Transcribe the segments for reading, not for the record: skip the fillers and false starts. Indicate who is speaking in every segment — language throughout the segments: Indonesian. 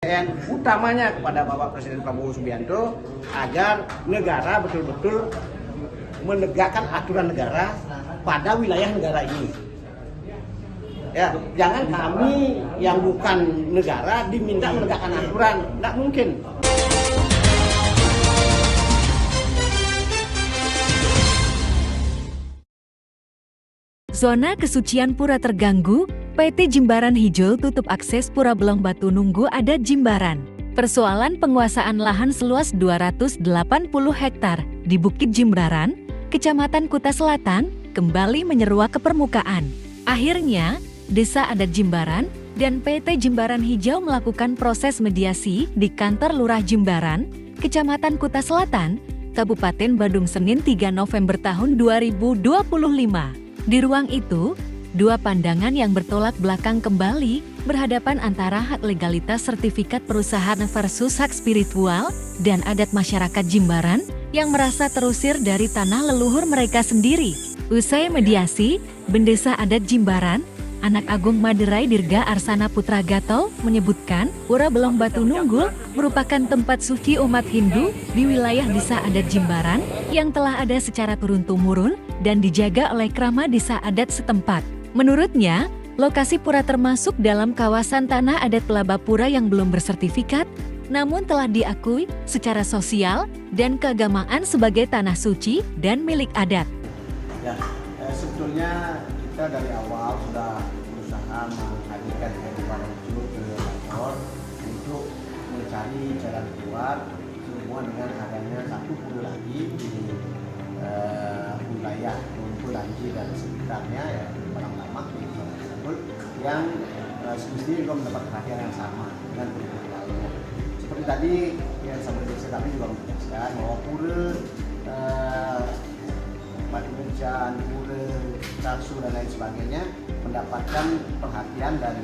Speaker 1: ASN, utamanya kepada Bapak Presiden Prabowo Subianto agar negara betul-betul menegakkan aturan negara pada wilayah negara ini. Ya, jangan kami yang bukan negara diminta menegakkan aturan, nggak mungkin.
Speaker 2: Zona kesucian pura terganggu, PT Jimbaran Hijau tutup akses Pura Belong Batu Nunggu Adat Jimbaran. Persoalan penguasaan lahan seluas 280 hektar di Bukit Jimbaran, Kecamatan Kuta Selatan, kembali menyeruak ke permukaan. Akhirnya, Desa Adat Jimbaran dan PT Jimbaran Hijau melakukan proses mediasi di kantor Lurah Jimbaran, Kecamatan Kuta Selatan, Kabupaten Badung Senin 3 November tahun 2025. Di ruang itu, dua pandangan yang bertolak belakang kembali berhadapan antara hak legalitas sertifikat perusahaan versus hak spiritual dan adat masyarakat Jimbaran yang merasa terusir dari tanah leluhur mereka sendiri. Usai mediasi, Bendesa Adat Jimbaran, Anak Agung Maderai Dirga Arsana Putra Gato menyebutkan Pura Belong Batu Nunggul merupakan tempat suci umat Hindu di wilayah Desa Adat Jimbaran yang telah ada secara turun-temurun dan dijaga oleh krama desa adat setempat. Menurutnya, lokasi pura termasuk dalam kawasan tanah adat Pelabapura yang belum bersertifikat, namun telah diakui secara sosial dan keagamaan sebagai tanah suci dan milik adat.
Speaker 1: Ya, sebetulnya kita dari awal sudah berusaha menghadirkan Jimbaran Hijau ke kantor untuk mencari jalan keluar semua dengan adanya satu pura lagi di wilayah Pulanji dan sekitarnya, ya Padang Lamak di zona tersebut yang semestinya juga mendapat perhatian yang sama dengan pura lainnya. Seperti tadi yang sahabat kami juga menjelaskan bahwa pura Batu Bejan, pura Tarsu dan lain sebagainya mendapatkan perhatian dan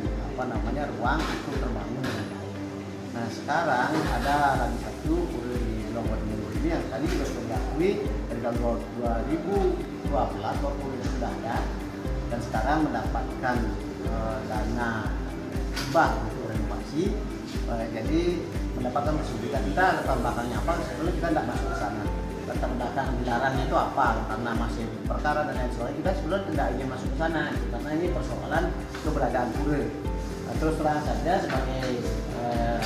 Speaker 1: ruang untuk terbangun dengan baik. Nah sekarang ada lagi satu pura di Belong Batu Nunggu ini yang tadi sudah diakui dari tahun 2012 bahwa pura itu sudah ada dan sekarang mendapatkan dana hibah untuk renovasi. Jadi mendapatkan kesulitan kita latar belakangnya apa? Sebelum kita tidak masuk ke sana. Latar belakang dilarangnya itu apa? Karena masih perkara dan lain sebagainya. Kita sebelumnya tidak ingin masuk ke sana karena ini persoalan keberadaan pura. Terus terang saja sebagai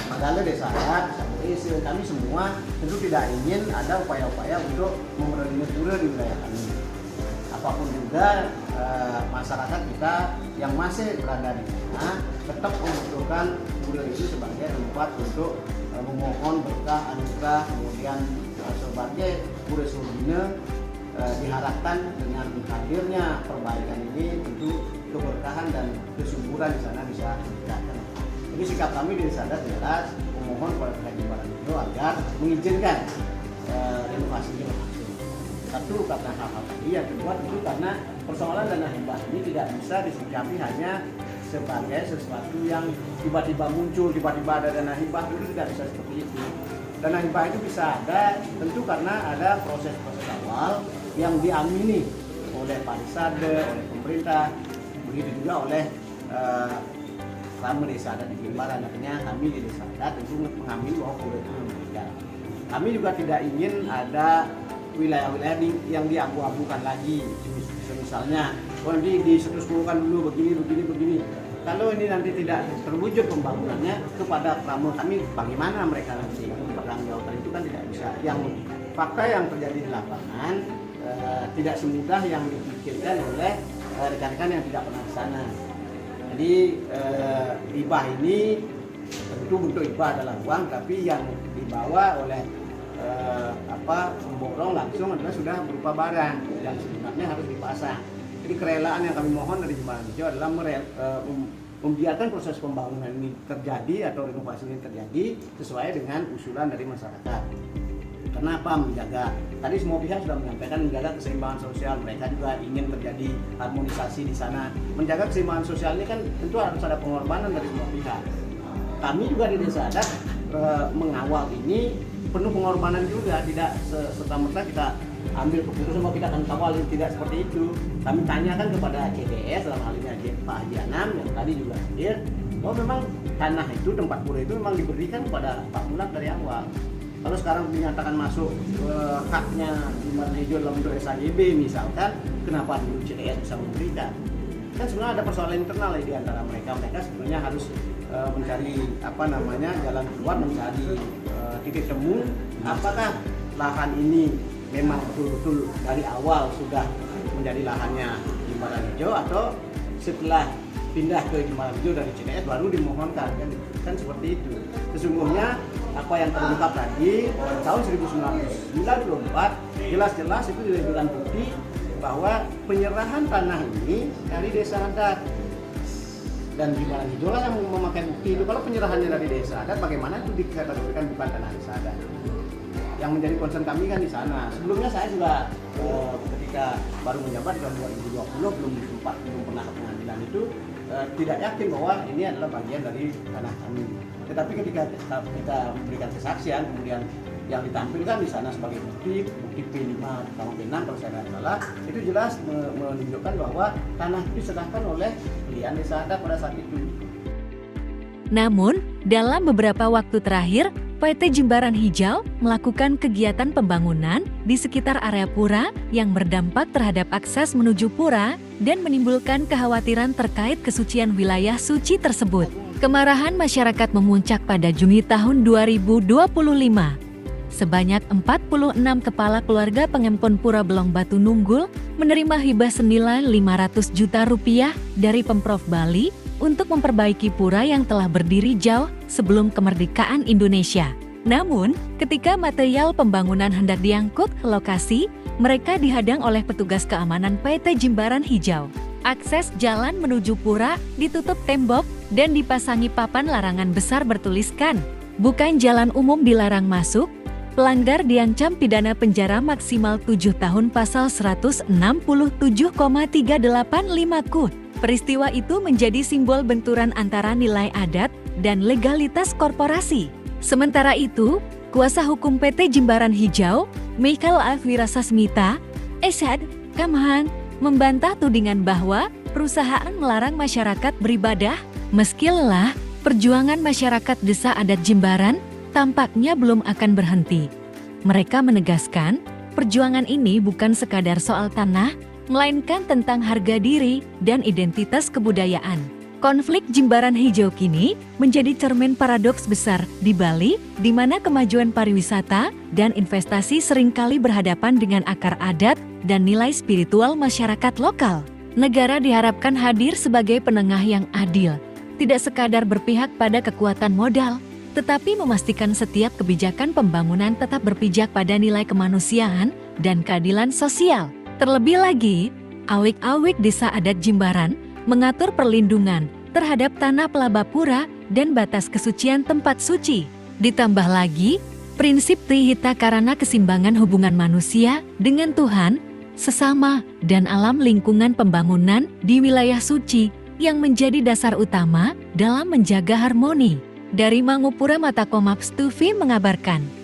Speaker 1: Manggala Desa Adat, kami semua tentu tidak ingin ada upaya-upaya untuk memenuhi pura di wilayah kami. Apapun juga masyarakat kita yang masih berada di sana tetap membutuhkan pura itu sebagai tempat untuk memohon berkah, anugerah, kemudian sebagai pura surbina. Diharapkan dengan hadirnya perbaikan ini tentu keberkahan dan kesuburan di sana bisa ditegakkan. Jadi sikap kami di Desa Adat jelas memohon kepada pihak Jimbaran itu agar mengizinkan renovasi ini berlangsung. Satu karena hal-hal tadi, yang kedua tentu karena persoalan dana hibah ini tidak bisa disikapi hanya sebagai sesuatu yang tiba-tiba muncul, tiba-tiba ada dana hibah, itu tidak bisa seperti itu. Dana hibah itu bisa ada tentu karena ada proses-proses awal yang diamini oleh Parisade, oleh pemerintah, begitu juga oleh Krama Desa Adat di Jimbaran. Artinya kami di Desa Adat tentu mengamini bahwa pura itu berbeda. Kami juga tidak ingin ada wilayah-wilayah yang diabu-abukan lagi. Misalnya, disetus-setukan dulu begini. Kalau ini nanti tidak terwujud pembangunannya kepada Krama kami, bagaimana mereka nanti bertanggung itu kan tidak bisa. Yang fakta yang terjadi di lapangan tidak semudah yang dipikirkan oleh rekan-rekan yang tidak pernah ke sana. Jadi hibah ini tentu bentuk hibah adalah uang, tapi yang dibawa oleh pemborong langsung adalah sudah berupa barang yang sebenarnya harus dipasang. Jadi kerelaan yang kami mohon dari Jimbaran Hijau adalah membiarkan proses pembangunan ini terjadi atau renovasi ini terjadi sesuai dengan usulan dari masyarakat. Kenapa menjaga? Tadi semua pihak sudah menyampaikan menjaga keseimbangan sosial. Mereka juga ingin terjadi harmonisasi di sana. Menjaga keseimbangan sosial ini kan tentu harus ada pengorbanan dari semua pihak. Kami juga di Desa Adat mengawal ini penuh pengorbanan juga, tidak serta-merta kita ambil keputusan bahwa kita akan kawal, tidak seperti itu. Kami tanyakan kepada CDS dalam hal ini Pak Haji Anam yang tadi juga hadir, bahwa memang tanah itu, tempat pura itu memang diberikan kepada Pak Mulak dari awal. Kalau sekarang dinyatakan masuk haknya Jimbaran Hijau dalam bentuk SHGB misalkan, kenapa dulu CDS bisa memberikan? Kan sebenarnya ada persoalan internal di antara mereka. Mereka sebenarnya harus mencari jalan keluar, mencari titik temu. Apakah lahan ini memang betul-betul dari awal sudah menjadi lahannya Jimbaran Hijau, atau setelah pindah ke Jimbaran Hijau dari CDS baru dimohonkan, kan seperti itu. Sesungguhnya apa yang terungkap tadi tahun 1994 jelas-jelas itu diajukan bukti bahwa penyerahan tanah ini dari desa adat, dan Jimbaran Hijau lah yang memakai bukti itu. Kalau penyerahannya dari desa adat, bagaimana itu dikategorikan bukan tanah desa adat? Yang menjadi concern kami kan di sana. Sebelumnya saya juga ketika baru menjabat di tahun 2020 belum pernah ke pengadilan itu tidak yakin bahwa ini adalah bagian dari tanah kami. Tetapi ketika kita memberikan kesaksian, kemudian yang ditampilkan di sana sebagai bukti P5 sama P6 kalau saya tidak salah, itu jelas menunjukkan bahwa tanah itu diserahkan oleh pilihan desa adat pada saat itu.
Speaker 2: Namun, dalam beberapa waktu terakhir, PT Jimbaran Hijau melakukan kegiatan pembangunan di sekitar area pura yang berdampak terhadap akses menuju pura dan menimbulkan kekhawatiran terkait kesucian wilayah suci tersebut. Kemarahan masyarakat memuncak pada Juni tahun 2025. Sebanyak 46 kepala keluarga pengempon Pura Belong Batu Nunggul menerima hibah senilai 500 juta rupiah dari Pemprov Bali untuk memperbaiki pura yang telah berdiri jauh sebelum kemerdekaan Indonesia. Namun, ketika material pembangunan hendak diangkut ke lokasi, mereka dihadang oleh petugas keamanan PT Jimbaran Hijau. Akses jalan menuju pura ditutup tembok dan dipasangi papan larangan besar bertuliskan, "Bukan jalan umum, dilarang masuk. Pelanggar diancam pidana penjara maksimal 7 tahun pasal 167,385 KUH." Peristiwa itu menjadi simbol benturan antara nilai adat dan legalitas korporasi. Sementara itu, kuasa hukum PT Jimbaran Hijau, Michael F. Wirasasmita, Eshad Kamhan, membantah tudingan bahwa perusahaan melarang masyarakat beribadah. Meski lelah, perjuangan masyarakat desa adat Jimbaran tampaknya belum akan berhenti. Mereka menegaskan, perjuangan ini bukan sekadar soal tanah, melainkan tentang harga diri dan identitas kebudayaan. Konflik Jimbaran Hijau kini menjadi cermin paradoks besar di Bali, di mana kemajuan pariwisata dan investasi seringkali berhadapan dengan akar adat dan nilai spiritual masyarakat lokal. Negara diharapkan hadir sebagai penengah yang adil, tidak sekadar berpihak pada kekuatan modal, tetapi memastikan setiap kebijakan pembangunan tetap berpijak pada nilai kemanusiaan dan keadilan sosial. Terlebih lagi, awik-awik desa adat Jimbaran mengatur perlindungan terhadap tanah pelaba pura dan batas kesucian tempat suci. Ditambah lagi, prinsip Trihita karena keseimbangan hubungan manusia dengan Tuhan, sesama, dan alam lingkungan pembangunan di wilayah suci yang menjadi dasar utama dalam menjaga harmoni. Dari Mangupura Matakomab Stufi mengabarkan.